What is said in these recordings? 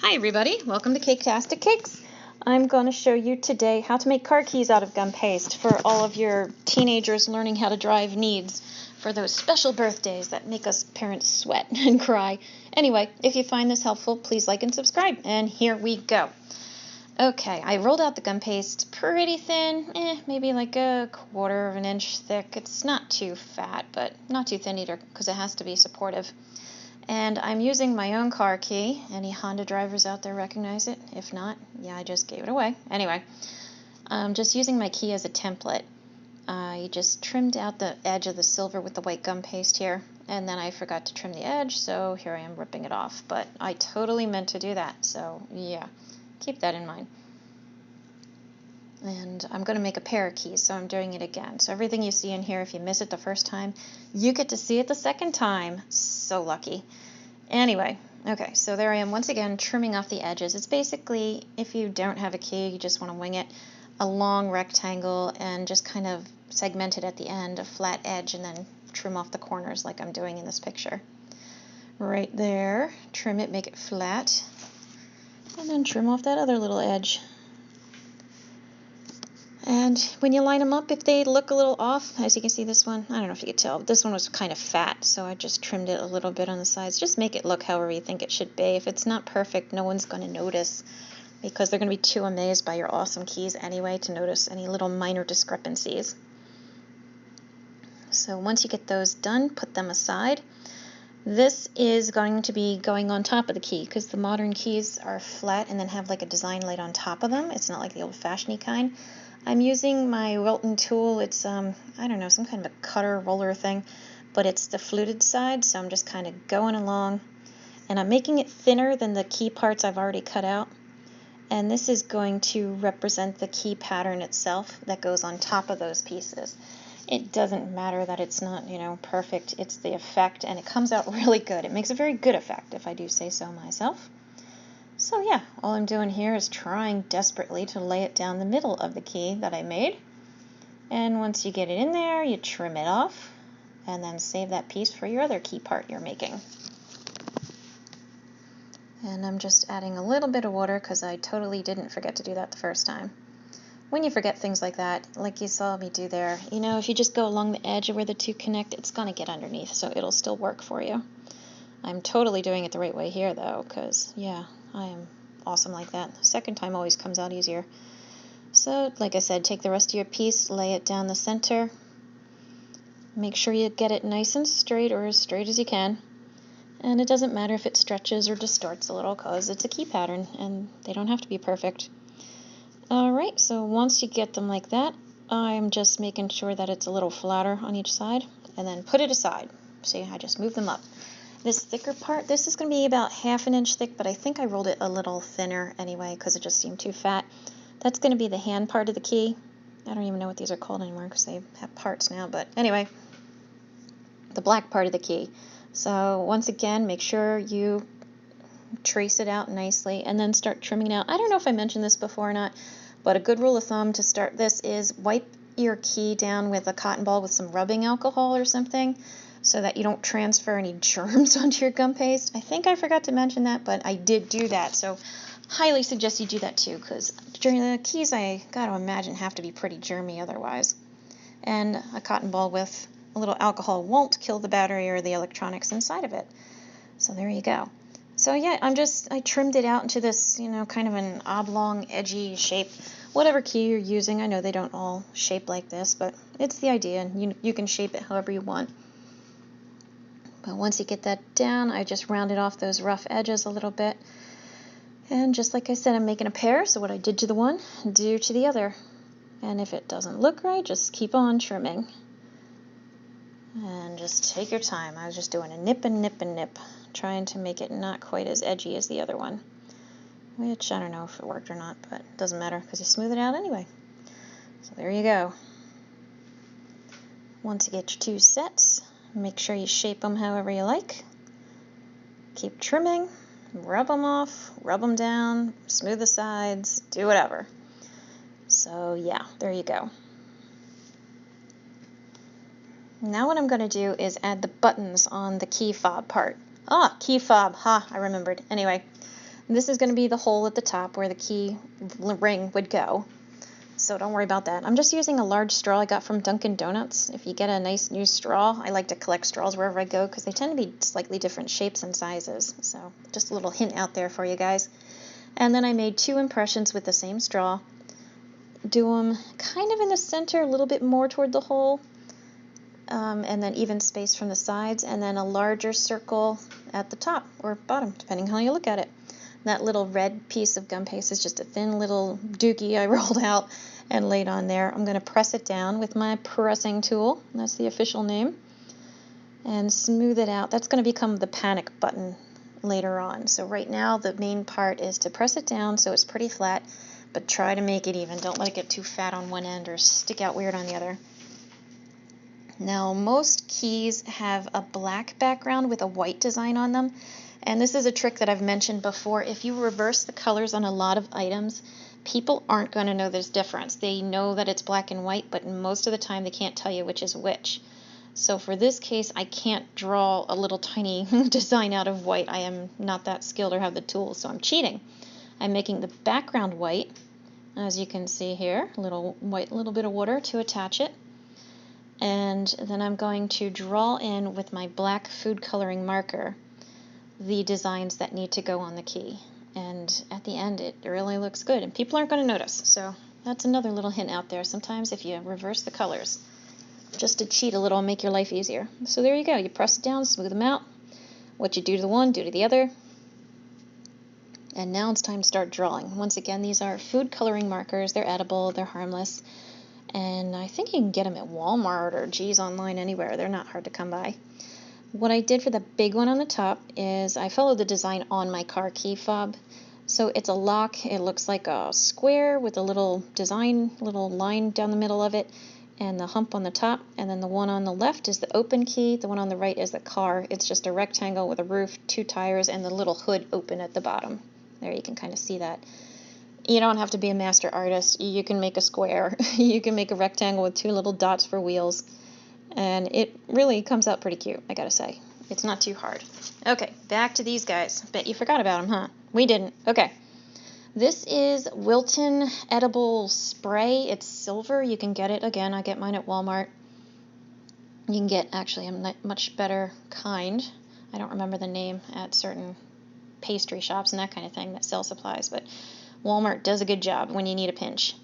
Hi everybody, welcome to Caketastic Cakes. I'm going to show you today how to make car keys out of gum paste for all of your teenagers learning how to drive needs for those special birthdays that make us parents sweat and cry. Anyway, if you find this helpful, please like and subscribe, and here we go. Okay, I rolled out the gum paste pretty thin, maybe like a 1/4 of an inch thick. It's not too fat, but not too thin either because it has to be supportive. And I'm using my own car key. Any Honda drivers out there recognize it? If not, yeah, I just gave it away. Anyway, I'm just using my key as a template. I just trimmed out the edge of the silver with the white gum paste here, and then I forgot to trim the edge, so here I am ripping it off. But I totally meant to do that, so yeah, keep that in mind. And I'm going to make a pair of keys, so I'm doing it again. So everything you see in here, if you miss it the first time, you get to see it the second time. So lucky. Anyway, okay, so there I am once again trimming off the edges. It's basically, if you don't have a key, you just want to wing it, a long rectangle and just kind of segment it at the end, a flat edge, and then trim off the corners like I'm doing in this picture. Right there, trim it, make it flat, and then trim off that other little edge. And when you line them up, if they look a little off, as you can see this one, I don't know if you could tell, but this one was kind of fat, so I just trimmed it a little bit on the sides. Just make it look however you think it should be. If it's not perfect, no one's going to notice because they're going to be too amazed by your awesome keys anyway to notice any little minor discrepancies. So once you get those done, put them aside. This is going to be going on top of the key because the modern keys are flat and then have like a design light on top of them. It's not like the old-fashioned kind. I'm using my Wilton tool. It's, I don't know, some kind of a cutter roller thing, but it's the fluted side, so I'm just kind of going along. And I'm making it thinner than the key parts I've already cut out. And this is going to represent the key pattern itself that goes on top of those pieces. It doesn't matter that it's not, perfect. It's the effect, and it comes out really good. It makes a very good effect, if I do say so myself. So yeah, all I'm doing here is trying desperately to lay it down the middle of the key that I made. And once you get it in there, you trim it off, and then save that piece for your other key part you're making. And I'm just adding a little bit of water because I totally didn't forget to do that the first time. When you forget things like that, like you saw me do there, if you just go along the edge of where the two connect, it's going to get underneath, so it'll still work for you. I'm totally doing it the right way here, though, because, yeah, I am awesome like that. The second time always comes out easier. So, like I said, take the rest of your piece, lay it down the center. Make sure you get it nice and straight, or as straight as you can. And it doesn't matter if it stretches or distorts a little, because it's a key pattern, and they don't have to be perfect. Alright, so once you get them like that, I'm just making sure that it's a little flatter on each side, and then put it aside. See, I just move them up. This thicker part, this is going to be about 1/2 inch thick, but I think I rolled it a little thinner anyway because it just seemed too fat. That's going to be the hand part of the key. I don't even know what these are called anymore because they have parts now, but anyway, the black part of the key. So once again, make sure you trace it out nicely and then start trimming it out. I don't know if I mentioned this before or not, but a good rule of thumb to start this is wipe your key down with a cotton ball with some rubbing alcohol or something, so that you don't transfer any germs onto your gum paste. I think I forgot to mention that, but I did do that, so highly suggest you do that too, because during the keys I gotta imagine have to be pretty germy otherwise. And a cotton ball with a little alcohol won't kill the battery or the electronics inside of it. So there you go. So yeah, I trimmed it out into this, kind of an oblong, edgy shape. Whatever key you're using, I know they don't all shape like this, but it's the idea, and you can shape it however you want. But once you get that down, I just rounded off those rough edges a little bit. And just like I said, I'm making a pair, so what I did to the one, do to the other. And if it doesn't look right, just keep on trimming. And just take your time. I was just doing a nip and nip and nip, trying to make it not quite as edgy as the other one. Which, I don't know if it worked or not, but it doesn't matter because you smooth it out anyway. So there you go. Once you get your two sets, make sure you shape them however you like. Keep trimming, rub them off, rub them down, smooth the sides, do whatever. So yeah, there you go. Now what I'm going to do is add the buttons on the key fob part. Key fob, I remembered. Anyway, This is going to be the hole at the top where the key ring would go. So don't worry about that. I'm just using a large straw I got from Dunkin' Donuts. If you get a nice new straw, I like to collect straws wherever I go because they tend to be slightly different shapes and sizes. So just a little hint out there for you guys. And then I made 2 impressions with the same straw. Do them kind of in the center, a little bit more toward the hole, and then even space from the sides, and then a larger circle at the top or bottom, depending how you look at it. That little red piece of gum paste is just a thin little dookie I rolled out and laid on there. I'm going to press it down with my pressing tool, that's the official name, and smooth it out. That's going to become the panic button later on. So right now the main part is to press it down so it's pretty flat, but try to make it even. Don't let it get too fat on one end or stick out weird on the other. Now most keys have a black background with a white design on them. And this is a trick that I've mentioned before. If you reverse the colors on a lot of items, people aren't going to know there's difference. They know that it's black and white, but most of the time they can't tell you which is which. So for this case, I can't draw a little tiny design out of white. I am not that skilled or have the tools, so I'm cheating. I'm making the background white, as you can see here, a little bit of water to attach it. And then I'm going to draw in with my black food coloring marker the designs that need to go on the key, and at the end it really looks good and people aren't going to notice. So that's another little hint out there. Sometimes if you reverse the colors just to cheat a little and make your life easier. So there you go, you press it down, smooth them out. What you do to the one, do to the other. And now it's time to start drawing. Once again, these are food coloring markers. They're edible, they're harmless, and I think you can get them at Walmart or G's online anywhere. They're not hard to come by. What I did for the big one on the top is I followed the design on my CAR key fob. So it's a lock. It looks like a square with a little design, little line down the middle of it, and the hump on the top. And then the one on the left is the open key. The one on the right is the car. It's just a rectangle with a roof, 2 tires, and the little hood open at the bottom. There, you can kind of see that. You don't have to be a master artist. You can make a square. You can make a rectangle with 2 little dots for wheels. And it really comes out pretty cute, I gotta say. It's not too hard. Okay, back to these guys. Bet you forgot about them, huh? We didn't. Okay. This is Wilton Edible Spray. It's silver. You can get it. Again, I get mine at Walmart. You can get, actually, a much better kind. I don't remember the name at certain pastry shops and that kind of thing that sell supplies, but Walmart does a good job when you need a pinch.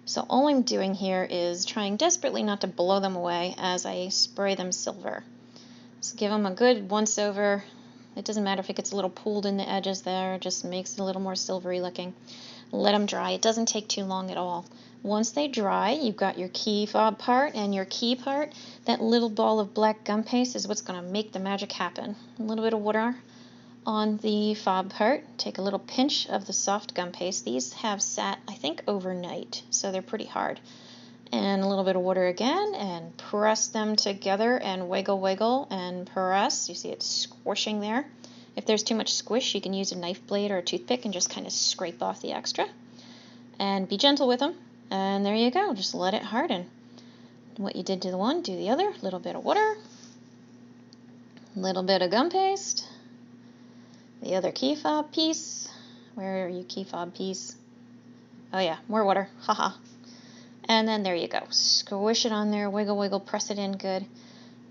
So all I'm doing here is trying desperately not to blow them away as I spray them silver. So give them a good once over. It doesn't matter if it gets a little pooled in the edges there, it just makes it a little more silvery looking. Let them dry. It doesn't take too long at all. Once they dry, you've got your key fob part and your key part. That little ball of black gum paste is what's going to make the magic happen. A little bit of water on the fob part. Take a little pinch of the soft gum paste. These have sat, I think, overnight, so they're pretty hard. And a little bit of water again, and press them together and wiggle, wiggle, and press. You see it squishing there. If there's too much squish, you can use a knife blade or a toothpick and just kind of scrape off the extra. And be gentle with them. And there you go. Just let it harden. What you did to the one, do the other. A little bit of water. A little bit of gum paste. The other key fob piece. Where are you, key fob piece? Oh yeah, more water. Haha. And then there you go. Squish it on there, wiggle, wiggle, press it in good.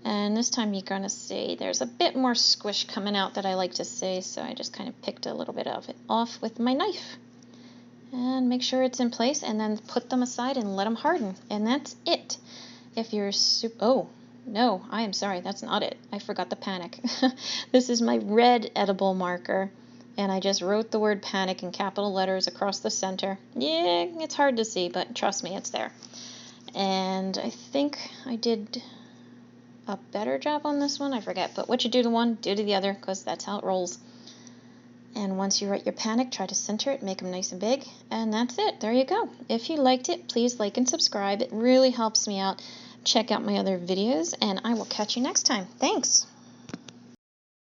And this time you're going to see there's a bit more squish coming out that I like to see, so I just kind of picked a little bit of it off with my knife. And make sure it's in place, and then put them aside and let them harden. And that's it. If you're oh, no, I am sorry, that's not it. I forgot the panic. This is my red edible marker, and I just wrote the word panic in capital letters across the center. Yeah, it's hard to see, but trust me, it's there. And I think I did a better job on this one, I forget, but what you do to one, do to the other, because that's how it rolls. And once you write your panic, try to center it, make them nice and big, and that's it. There you go. If you liked it, please like and subscribe. It really helps me out. Check out my other videos, and I will catch you next time. Thanks!